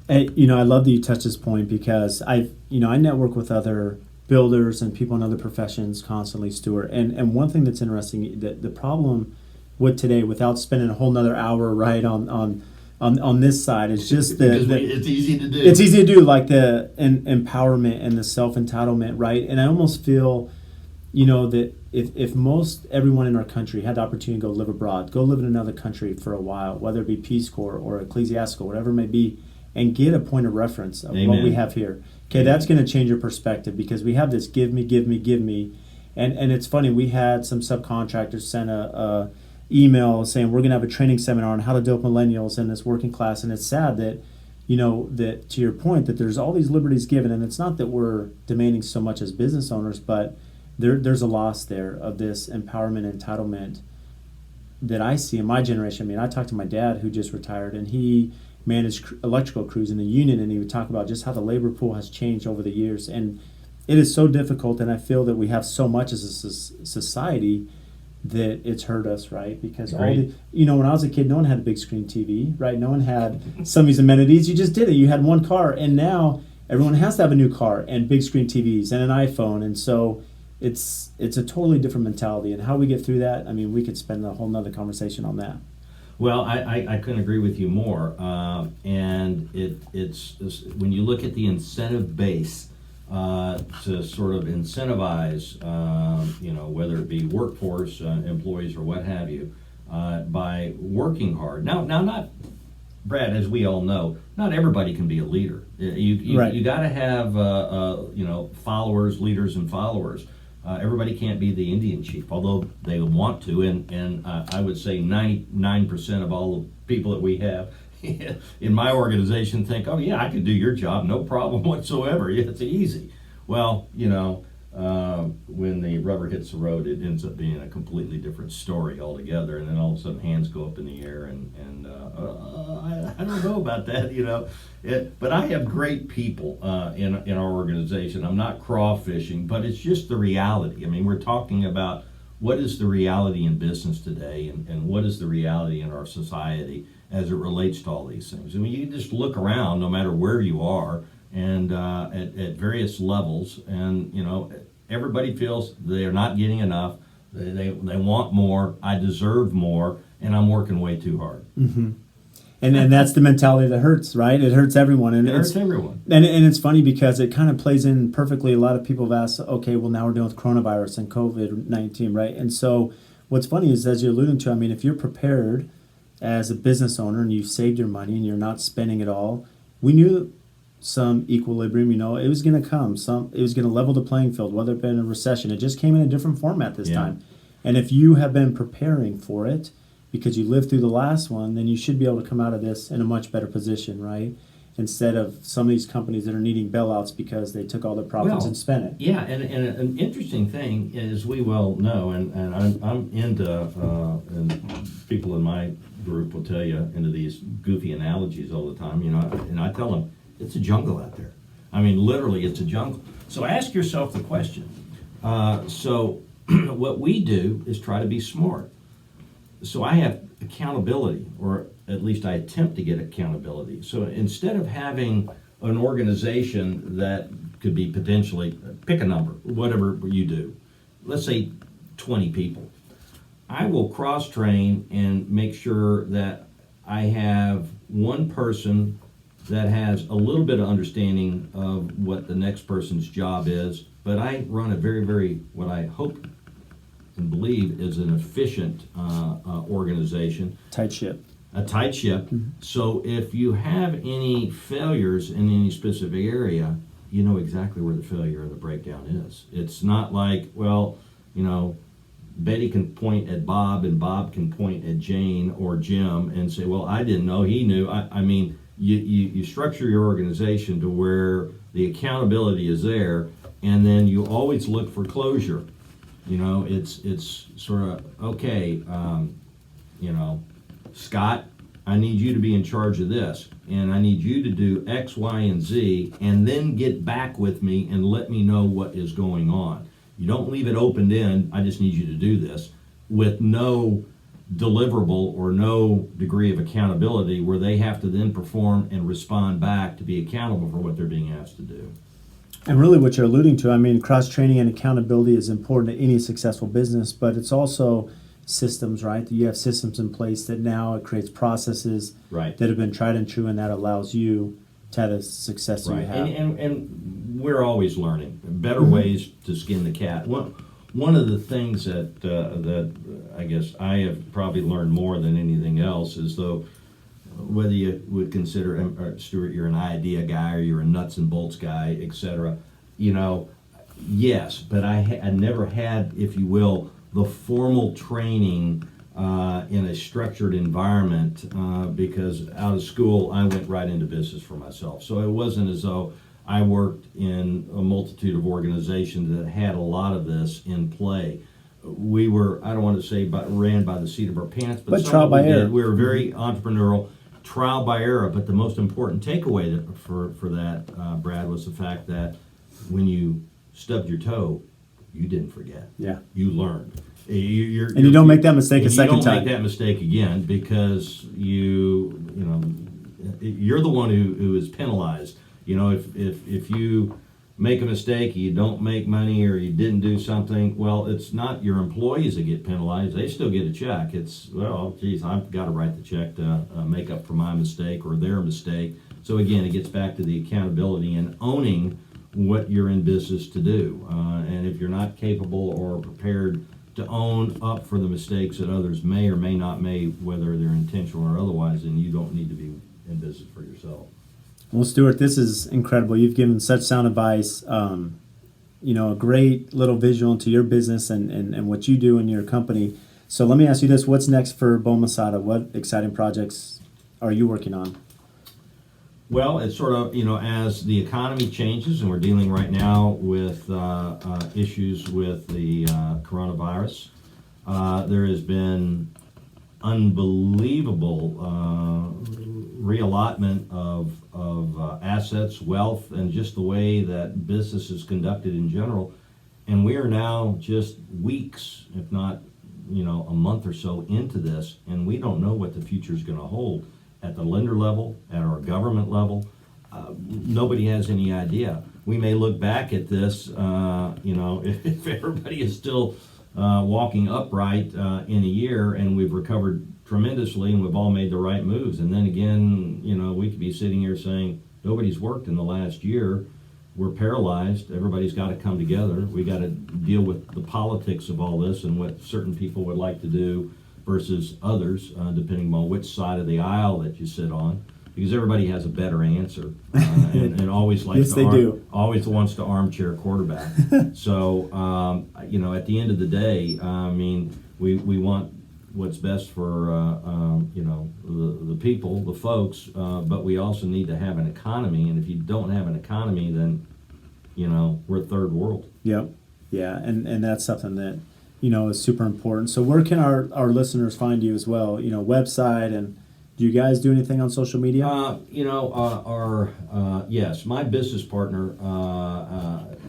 Hey, I love that you touched this point, because I network with other builders and people in other professions constantly, Stuart. And one thing that's interesting, that the problem with today, without spending a whole nother hour right on this side, is just it's easy to do. It's easy to do, like the empowerment and the self-entitlement, right? And I almost feel, that if everyone in our country had the opportunity to go live abroad, go live in another country for a while, whether it be Peace Corps or ecclesiastical, whatever it may be, and get a point of reference of Amen. what we have here. Okay, Amen. That's going to change your perspective, because we have this give me. And it's funny, we had some subcontractors send a email saying we're going to have a training seminar on how to deal with millennials in this working class, and it's sad that, that to your point, that there's all these liberties given, and it's not that we're demanding so much as business owners, but there's a loss there of this empowerment, entitlement that I see in my generation. I mean, I talked to my dad who just retired, and he managed electrical crews in the union, and he would talk about just how the labor pool has changed over the years, and it is so difficult. And I feel that we have so much as a society that it's hurt us, right? Because when I was a kid, no one had a big screen TV, right? No one had some of these amenities. You just did it. You had one car, and now everyone has to have a new car and big screen TVs and an iPhone, and so it's a totally different mentality. And how we get through that, I mean, we could spend a whole nother conversation on that. Well, I couldn't agree with you more. And it's when you look at the incentive base to sort of incentivize, whether it be workforce employees or what have you, by working hard. Now, not Brad, as we all know, not everybody can be a leader. You got to have followers, leaders, and followers. Everybody can't be the Indian chief, although they want to, and I would say 99% of all the people that we have in my organization think, oh yeah, I could do your job, no problem whatsoever. It's easy. Well, when the rubber hits the road, it ends up being a completely different story altogether, and then all of a sudden hands go up in the air, and I don't know about that, but I have great people in our organization. I'm not crawfishing, but it's just the reality. I mean, we're talking about what is the reality in business today, and what is the reality in our society as it relates to all these things. I mean, you just look around, no matter where you are, and at various levels, and everybody feels they are not getting enough. They want more. I deserve more, and I'm working way too hard. Mm-hmm. And that's the mentality that hurts, right? It hurts everyone. And it hurts everyone. And it's funny because it kind of plays in perfectly. A lot of people have asked, okay, well, now we're dealing with coronavirus and COVID-19, right? And so what's funny is, as you're alluding to, I mean, if you're prepared as a business owner and you've saved your money and you're not spending it all, we knew some equilibrium, it was going to come. It was going to level the playing field, whether it been a recession. It just came in a different format this time. And if you have been preparing for it, because you lived through the last one, then you should be able to come out of this in a much better position, right? Instead of some of these companies that are needing bailouts because they took all their profits and spent it. Yeah, and an interesting thing is, we well know, and I'm into, and people in my group will tell you, into these goofy analogies all the time, and I tell them, it's a jungle out there. I mean, literally, it's a jungle. So ask yourself the question. So what we do is try to be smart. So I have accountability, or at least I attempt to get accountability. So instead of having an organization that could be potentially, pick a number, whatever you do, let's say 20 people, I will cross-train and make sure that I have one person that has a little bit of understanding of what the next person's job is, but I run a very, very, what I hope and believe is an efficient organization. Tight ship. A tight ship. Mm-hmm. So if you have any failures in any specific area, you know exactly where the failure or the breakdown is. It's not like, well, Betty can point at Bob and Bob can point at Jane or Jim and say, well, I didn't know, he knew. I mean, you structure your organization to where the accountability is there, and then you always look for closure. It's sort of, okay, Scott, I need you to be in charge of this, and I need you to do X, Y, and Z, and then get back with me and let me know what is going on. You don't leave it opened in, I just need you to do this, with no deliverable or no degree of accountability, where they have to then perform and respond back to be accountable for what they're being asked to do. And really what you're alluding to, I mean, cross-training and accountability is important to any successful business, but it's also systems, right? You have systems in place that now it creates processes that have been tried and true, and that allows you to have the success you have. And we're always learning better ways to skin the cat. One of the things that I guess I have probably learned more than anything else is, though, whether you would consider, Stuart, you're an idea guy or you're a nuts and bolts guy, etc. Yes, but I never had, if you will, the formal training in a structured environment because out of school I went right into business for myself. So it wasn't as though I worked in a multitude of organizations that had a lot of this in play. We were, I don't want to say ran by the seat of our pants, but trial by error. We were very entrepreneurial, trial by error. But the most important takeaway for that, Brad, was the fact that when you stubbed your toe, you didn't forget. Yeah. You learned. You don't make that mistake a second time. You don't make that mistake again because you're the one who is penalized. If you make a mistake, you don't make money, or you didn't do something, well, it's not your employees that get penalized. They still get a check. It's, well, geez, I've got to write the check to make up for my mistake or their mistake. So again, it gets back to the accountability and owning what you're in business to do. And if you're not capable or prepared to own up for the mistakes that others may or may not make, whether they're intentional or otherwise, then you don't need to be in business for yourself. Well, Stuart, this is incredible. You've given such sound advice, a great little visual into your business and what you do in your company. So let me ask you this. What's next for Bomasada? What exciting projects are you working on? Well, it's sort of, as the economy changes, and we're dealing right now with issues with the coronavirus, there has been unbelievable reallotment of assets, wealth, and just the way that business is conducted in general. And we are now just weeks, if not, a month or so into this, and we don't know what the future is going to hold at the lender level, at our government level. Nobody has any idea. We may look back at this, if everybody is still walking upright in a year, and we've recovered tremendously, and we've all made the right moves. And then again, we could be sitting here saying nobody's worked in the last year. We're paralyzed. Everybody's got to come together. We got to deal with the politics of all this and what certain people would like to do versus others, depending on which side of the aisle that you sit on. Because everybody has a better answer, and always likes always wants to armchair quarterback. So at the end of the day, we want what's best for the people, the folks, but we also need to have an economy. And if you don't have an economy, then we're third world. Yep, yeah, and that's something that is super important. So where can our listeners find you as well? Website, and do you guys do anything on social media? Yes, my business partner,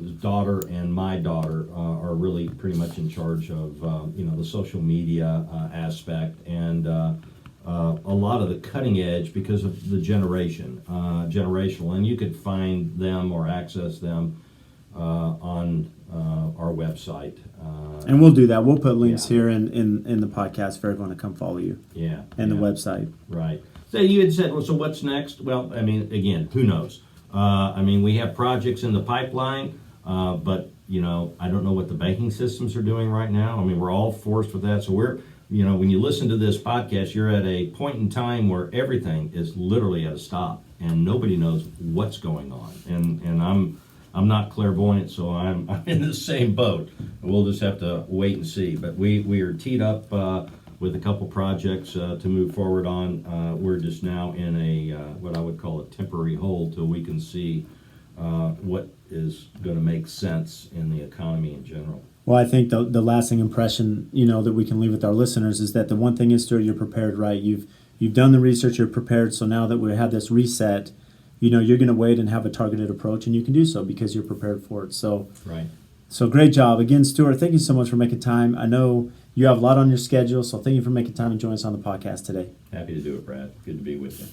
his daughter and my daughter are really pretty much in charge of the social media aspect and a lot of the cutting edge because of the generational, and you could find them or access them on our website. And we'll do that. We'll put links here in the podcast for everyone to come follow you. Yeah. And the website. Right. So you had said, well, so what's next? Well, again, who knows? We have projects in the pipeline, but, I don't know what the banking systems are doing right now. We're all forced with that. So we're, when you listen to this podcast, you're at a point in time where everything is literally at a stop and nobody knows what's going on. And I'm not clairvoyant, so I'm in the same boat. We'll just have to wait and see. But we are teed up with a couple projects to move forward on. We're just now in a what I would call a temporary hold till we can see what is going to make sense in the economy in general. Well, I think the lasting impression that we can leave with our listeners is that the one thing is, Stuart, you're prepared, right? You've done the research, you're prepared. So now that we have this reset, you're going to wait and have a targeted approach, and you can do so because you're prepared for it. So, right. So great job. Again, Stuart, thank you so much for making time. I know you have a lot on your schedule, so thank you for making time and joining us on the podcast today. Happy to do it, Brad. Good to be with you.